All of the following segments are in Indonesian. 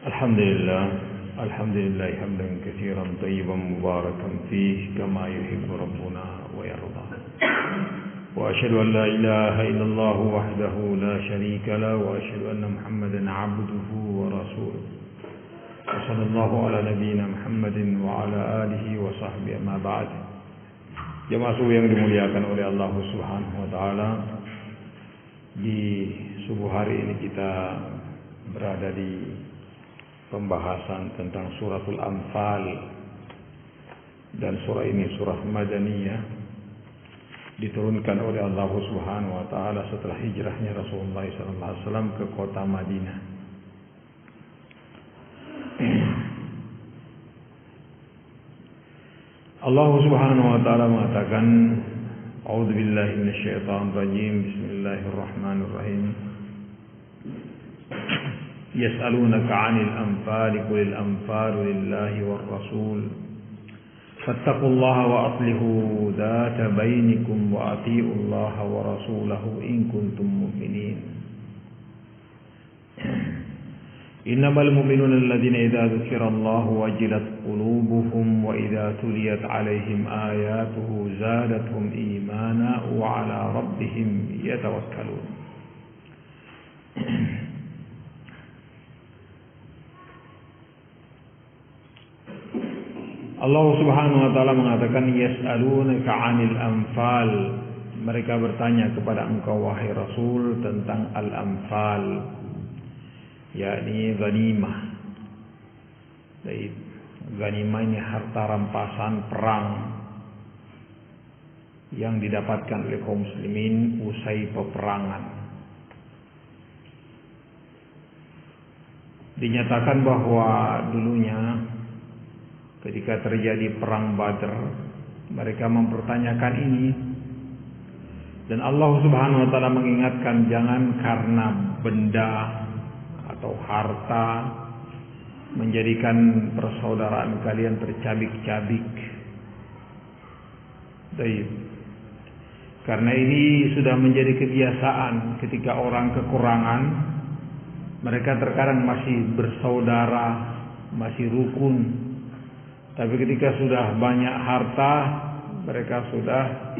الحمد لله حمدا كثيرا طيبا مباركا فيه كما يحب ربنا ويرضى. وأشهد أن لا إله إلا الله وحده لا شريك له وأشهد أن محمدا عبده ورسوله. وصلى الله على نبينا محمد وعلى آله وصحبه أما بعد. Jemaah subuh yang dimuliakan oleh Allah Subhanahu wa taala, di subuh hari ini kita berada di pembahasan tentang suratul Anfal, dan surah ini surah Madaniyah, diturunkan oleh Allah Subhanahu wa taala setelah hijrahnya Rasulullah SAW ke kota Madinah. Allah Subhanahu wa taala mengatakan, A'udzu billahi minasyaitonir rajim. Bismillahirrahmanirrahim. Yas'alunaka 'anil anfali qulil anfalu lillahi war rasul. Fattaqullaha wa aslihu dzata bainikum wa atiiullaha wa rasulahu in kuntum mu'minin. Innamal mu'minuna alladzina idza dzukirallahu wajilat qulubuhum wa idza tuliyat 'alaihim ayatuhu zadatuhum imana wa 'ala rabbihim yatawakkalun. Allah Subhanahu wa taala mengatakan, yas'alunaka 'anil anfal. Mereka bertanya kepada engkau wahai Rasul tentang al-anfal, yakni ghanimah. Baik, ghanimah ini harta rampasan perang yang didapatkan oleh kaum muslimin usai peperangan. Dinyatakan bahwa dulunya ketika terjadi perang Badr, mereka mempertanyakan ini, dan Allah Subhanahu wa taala mengingatkan, jangan karena benda atau harta menjadikan persaudaraan kalian tercabik-cabik. Baik. Karena ini sudah menjadi kebiasaan, ketika orang kekurangan, mereka terkadang masih bersaudara, masih rukun. Tapi ketika sudah banyak harta, mereka sudah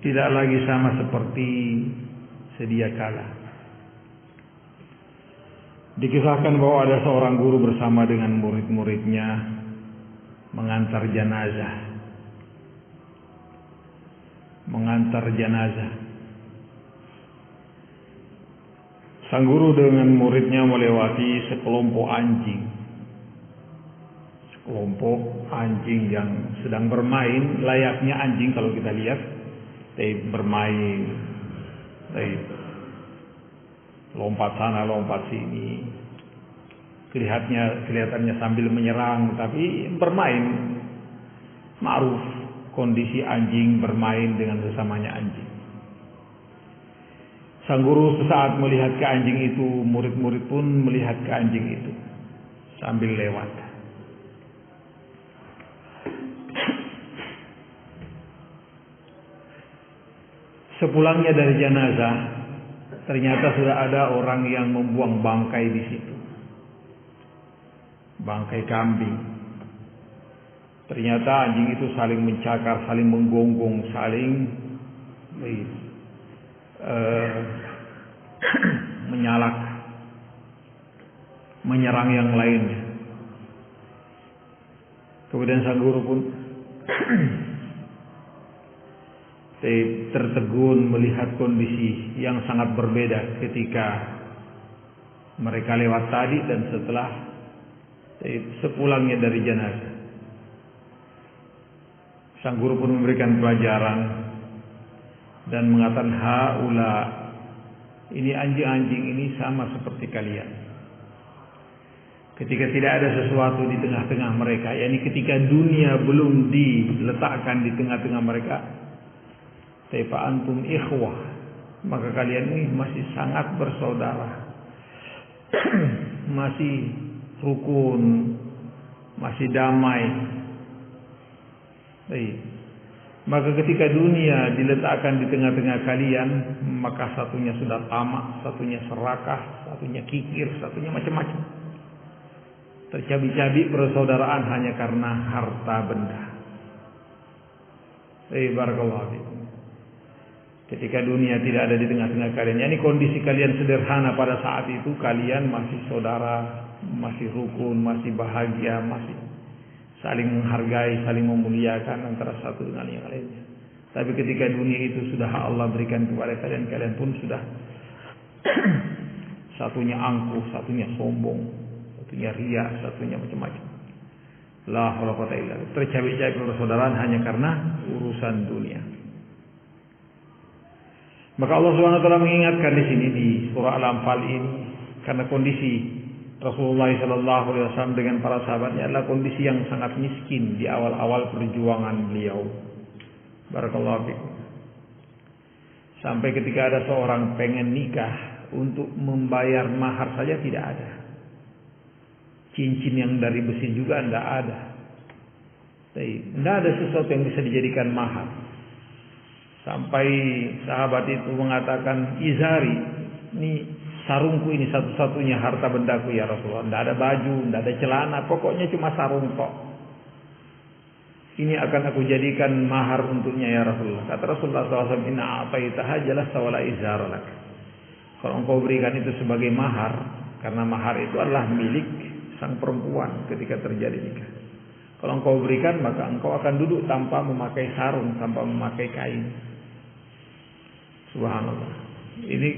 tidak lagi sama seperti sedia kala. Dikisahkan bahwa ada seorang guru bersama dengan murid-muridnya mengantar jenazah. Sang guru dengan muridnya melewati sekelompok anjing yang sedang bermain, layaknya anjing kalau kita lihat, bermain, lompat sana lompat sini, kelihatannya sambil menyerang, tapi bermain. Ma'ruf kondisi anjing bermain dengan sesamanya anjing. Sang guru sesaat melihat ke anjing itu, murid-murid pun melihat ke anjing itu sambil lewat. Sepulangnya dari jenazah, ternyata sudah ada orang yang membuang bangkai di situ. Bangkai kambing. Ternyata anjing itu saling mencakar, saling menggonggong, saling menyalak, menyerang yang lainnya. Kemudian sang guru pun tertegun melihat kondisi yang sangat berbeda ketika mereka lewat tadi dan setelah sepulangnya dari jenazah. Sang guru pun memberikan pelajaran dan mengatakan, haula, ini anjing-anjing ini sama seperti kalian. Ketika tidak ada sesuatu di tengah-tengah mereka, yakni ketika dunia belum diletakkan di tengah-tengah mereka, fa antum ikhwah, maka kalian ini masih sangat bersaudara, masih rukun, masih damai. Maka ketika dunia diletakkan di tengah-tengah kalian, maka satunya sudah tamak, satunya serakah, satunya kikir, satunya macam-macam. Tercabik-cabik persaudaraan hanya karena harta benda. Barakallahu fikum. Ketika dunia tidak ada di tengah-tengah kalian, yakni kondisi kalian sederhana pada saat itu, kalian masih saudara, masih rukun, masih bahagia, masih saling menghargai, saling memuliakan antara satu dengan yang lainnya. Tapi ketika dunia itu sudah Allah berikan kepada kalian, kalian pun sudah satunya angkuh, satunya sombong, satunya riya, satunya macam-macam. La haula wala quwwata illa billah. Tercabik-cabik persaudaraan hanya karena urusan dunia. Maka Allah Subhanahu wa taala mengingatkan di sini di surah Al-Anfal ini, karena kondisi Rasulullah SAW dengan para sahabatnya adalah kondisi yang sangat miskin di awal-awal perjuangan beliau. Barakallahu fikum. Sampai ketika ada seorang pengen nikah, untuk membayar mahar saja tidak ada. Cincin yang dari besi juga tidak ada. Tidak ada sesuatu yang bisa dijadikan mahar. Sampai sahabat itu mengatakan, izari, ini sarungku ini satu-satunya harta bendaku ya Rasulullah. Tidak ada baju, tidak ada celana, pokoknya cuma sarung tok. Ini akan aku jadikan mahar untuknya ya Rasulullah. Kata Rasulullah SAW, inna a'taitaha jalasta wala izara lak. Kalau engkau berikan itu sebagai mahar, karena mahar itu adalah milik sang perempuan ketika terjadi nikah. Kalau engkau berikan, maka engkau akan duduk tanpa memakai sarung, tanpa memakai kain. Subhanallah. Ini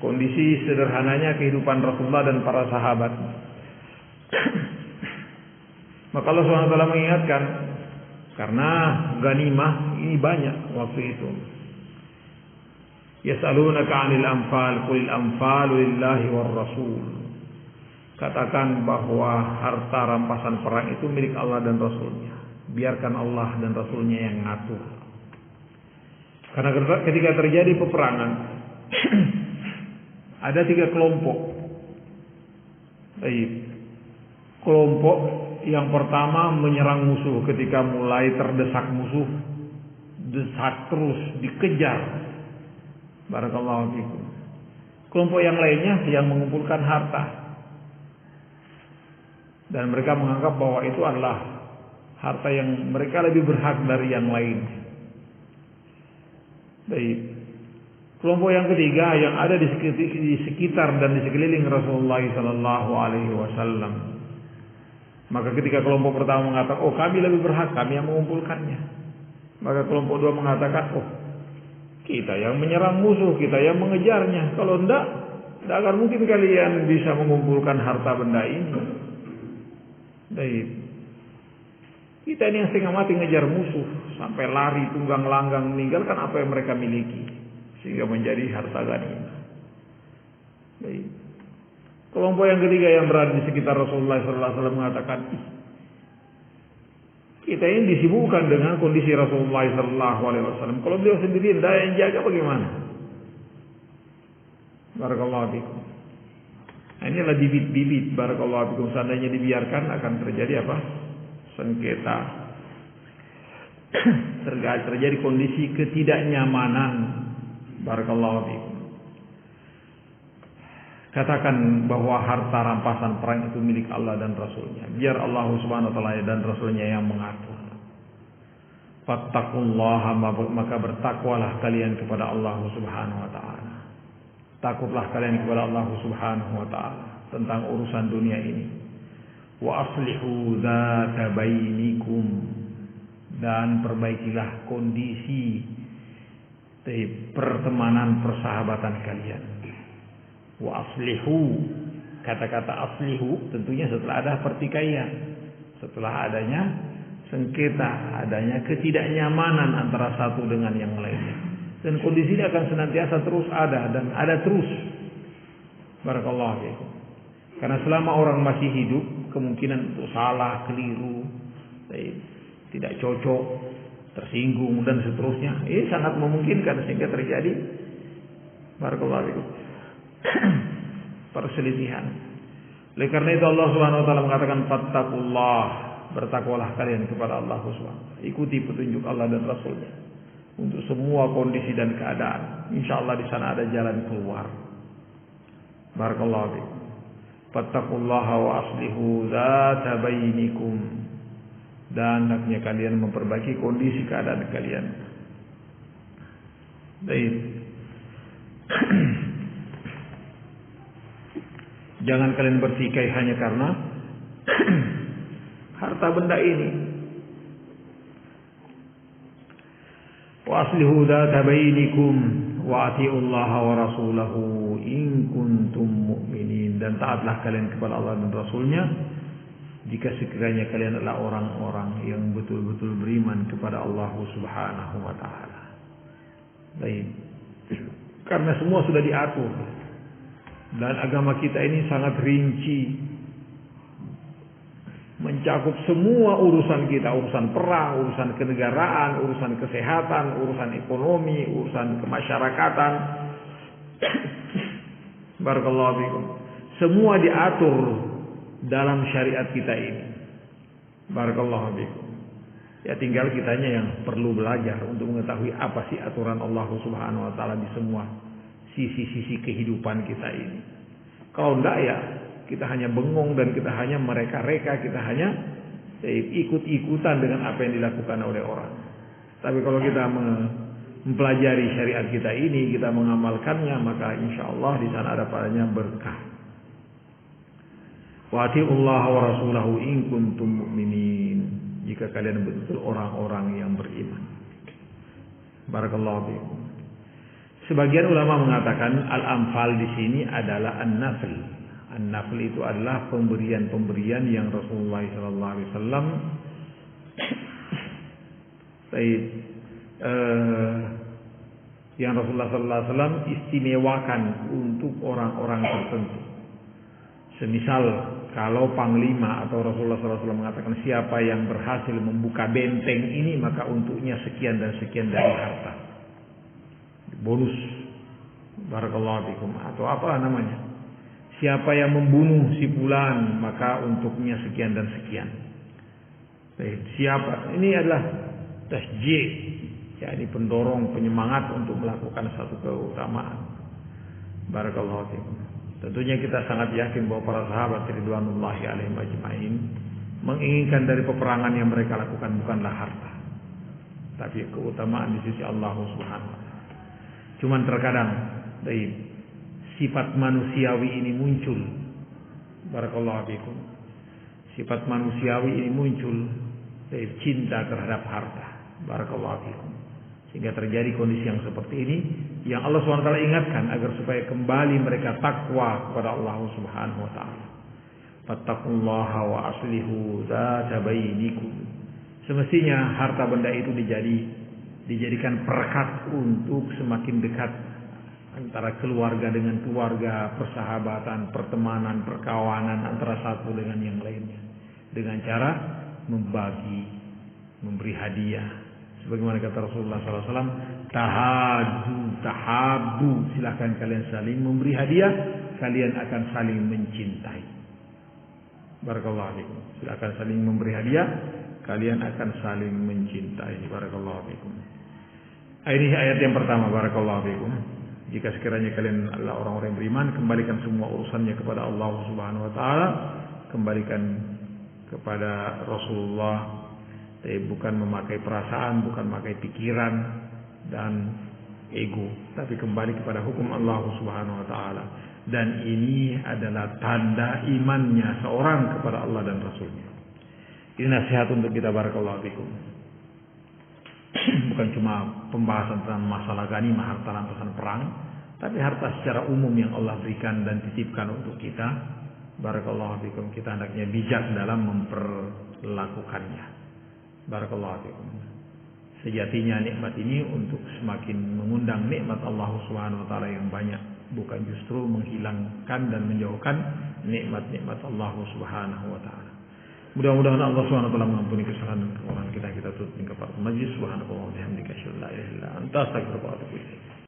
kondisi sederhananya kehidupan Rasulullah dan para sahabat. Maka Allah SWT mengingatkan, karena ganimah ini banyak waktu itu. Yas'alunaka 'anil anfal, qulil anfalu lillahi war rasul. Katakan bahwa harta rampasan perang itu milik Allah dan Rasulnya. Biarkan Allah dan Rasulnya yang ngatur. Karena ketika terjadi peperangan, ada 3 kelompok. Baik. Kelompok yang pertama menyerang musuh ketika mulai terdesak musuh. Desak terus, dikejar. Barakallahu fikum. Kelompok yang lainnya yang mengumpulkan harta. Dan mereka menganggap bahwa itu adalah harta yang mereka lebih berhak dari yang lain. Baik. Kelompok yang ketiga yang ada di sekitar dan di sekeliling Rasulullah sallallahu alaihi wasallam. Maka ketika kelompok pertama mengatakan, "Oh, kami lebih berhak, kami yang mengumpulkannya." Maka kelompok dua mengatakan, "Oh, kita yang menyerang musuh, kita yang mengejarnya. Kalau tidak akan mungkin kalian bisa mengumpulkan harta benda ini." Baik. Kita ini yang setengah mati ngejar musuh sampai lari tunggang langgang meninggalkan apa yang mereka miliki sehingga menjadi harta ghanimah. Baik. Kelompok yang ketiga yang berada di sekitar Rasulullah SAW mengatakan, kita ini disibukkan dengan kondisi Rasulullah SAW. Kalau beliau sendiri tidak yang jaga bagaimana? Barakallahu fikum. Nah, inilah bibit-bibit barakallahu fikum, seandainya dibiarkan akan terjadi apa? Sengketa. Terjadi kondisi ketidaknyamanan. Barakallahu fikum. Katakan bahwa harta rampasan perang itu milik Allah dan Rasulnya. Biar Allah Subhanahu wa taala dan Rasulnya yang mengatur. Fattaqullaha, maka bertakwalah kalian kepada Allah Subhanahu wa taala. Takutlah kalian kepada Allah Subhanahu wa taala tentang urusan dunia ini. Wa aslihu dzata bainikum, dan perbaikilah kondisi pertemanan persahabatan kalian. Wa aslihu, kata-kata aslihu tentunya setelah ada pertikaian, setelah adanya sengketa, adanya ketidaknyamanan antara satu dengan yang lainnya. Dan kondisi ini akan senantiasa terus ada dan ada terus. Barakallahu fiikum. Karena selama orang masih hidup, kemungkinan untuk salah, keliru, tidak cocok, tersinggung dan seterusnya, ini sangat memungkinkan sehingga terjadi barakallahu fiikum perselisihan. Oleh karena itu Allah Subhanahu wa taala mengatakan fattaqullah, bertakwalah kalian kepada Allah Subhanahu. Ikuti petunjuk Allah dan Rasulnya untuk semua kondisi dan keadaan. Insya Allah di sana ada jalan keluar. Barakallahu fiikum. Fattaqullaha wa aslihu dzata bainikum. Dan hendaknya kalian memperbaiki kondisi keadaan kalian. Baik. Jangan kalian bertikai hanya karena harta benda ini. Wa aslihu dzata bainikum wa atiullaha wa rasulahu in kuntum mu'minin. Dan taatlah kalian kepada Allah dan Rasulnya jika sekiranya kalian adalah orang-orang yang betul-betul beriman kepada Allah Subhanahu wa ta'ala. Baik. Karena semua sudah diatur. Dan agama kita ini sangat rinci. Mencakup semua urusan kita. Urusan perang, urusan kenegaraan, urusan kesehatan, urusan ekonomi, urusan kemasyarakatan. Barakallahu fikum. Semua diatur dalam syariat kita ini. Barakallahu fikum. Ya tinggal kitanya yang perlu belajar untuk mengetahui apa sih aturan Allah Subhanahu wa taala di semua sisi-sisi kehidupan kita ini. Kalau enggak ya kita hanya bengong dan kita hanya mereka-reka, kita hanya ikut-ikutan dengan apa yang dilakukan oleh orang. Tapi kalau kita mempelajari syariat kita ini, kita mengamalkannya, maka insya Allah di sana ada padanya berkah. Wa atiullaha wa rasulahu in kuntum mu'minin. Jika kalian betul orang-orang yang beriman. Barakallahu fiikum. Sebagian ulama mengatakan al-anfal di sini adalah an-nafl. An-nafl itu adalah pemberian-pemberian yang Rasulullah sallallahu alaihi wasallam yang Rasulullah sallallahu alaihi wasallam istimewakan untuk orang-orang tertentu. Semisal kalau panglima atau Rasulullah SAW mengatakan siapa yang berhasil membuka benteng ini maka untuknya sekian dan sekian dari harta. Bonus. Barakallahu fikum. Atau apalah namanya. Siapa yang membunuh si fulan maka untuknya sekian dan sekian. Siapa? Ini adalah tasjid. Yani pendorong, penyemangat untuk melakukan satu keutamaan. Barakallahu fikum. Tentunya kita sangat yakin bahwa para sahabat ridwanullahi alaihim ajmain menginginkan dari peperangan yang mereka lakukan bukanlah harta, tapi keutamaan di sisi Allah Subhanahu wa taala. Cuman terkadang dari sifat manusiawi ini muncul. Barakallahu fikum. Sifat manusiawi ini muncul dari cinta terhadap harta. Barakallahu fikum. Sehingga terjadi kondisi yang seperti ini yang Allah SWT ingatkan agar supaya kembali mereka takwa kepada Allah Subhanahu wa taala. Fattaqullaha wa aslihu dzata bainikum. Semestinya harta benda itu dijadikan perekat untuk semakin dekat antara keluarga dengan keluarga, persahabatan, pertemanan, perkawanan antara satu dengan yang lainnya dengan cara membagi, memberi hadiah. Sebagaimana kata Rasulullah SAW, tahabu, silahkan kalian saling memberi hadiah, kalian akan saling mencintai. Barakallahu fikum. Silahkan saling memberi hadiah, kalian akan saling mencintai. Barakallahu fikum. Ini ayat yang pertama. Barakallahu fikum. Jika sekiranya kalian adalah orang-orang yang beriman, kembalikan semua urusannya kepada Allah Subhanahu wa taala, kembalikan kepada Rasulullah. Bukan memakai perasaan, bukan memakai pikiran dan ego, tapi kembali kepada hukum Allah Subhanahu wa taala. Dan ini adalah tanda imannya seorang kepada Allah dan Rasulnya. Ini nasihat untuk kita, barakallahu fikum. Bukan cuma pembahasan tentang masalah ghanimah, harta rampasan perang, tapi harta secara umum yang Allah berikan dan titipkan untuk kita. Barakallahu fikum. Kita hendaknya bijak dalam memperlakukannya. Barakallahu fikum. Sejatinya nikmat ini untuk semakin mengundang nikmat Allah Subhanahu wa taala yang banyak, bukan justru menghilangkan dan menjauhkan nikmat-nikmat Allah Subhanahu wa taala. Mudah-mudahan Allah Subhanahu wa taala mengampuni kesalahan kita tutup kepada majlis. Subhanallahi wa bihamdihi, asyhadu an la ilaha illa anta, astaghfiruka wa atubu ilaik.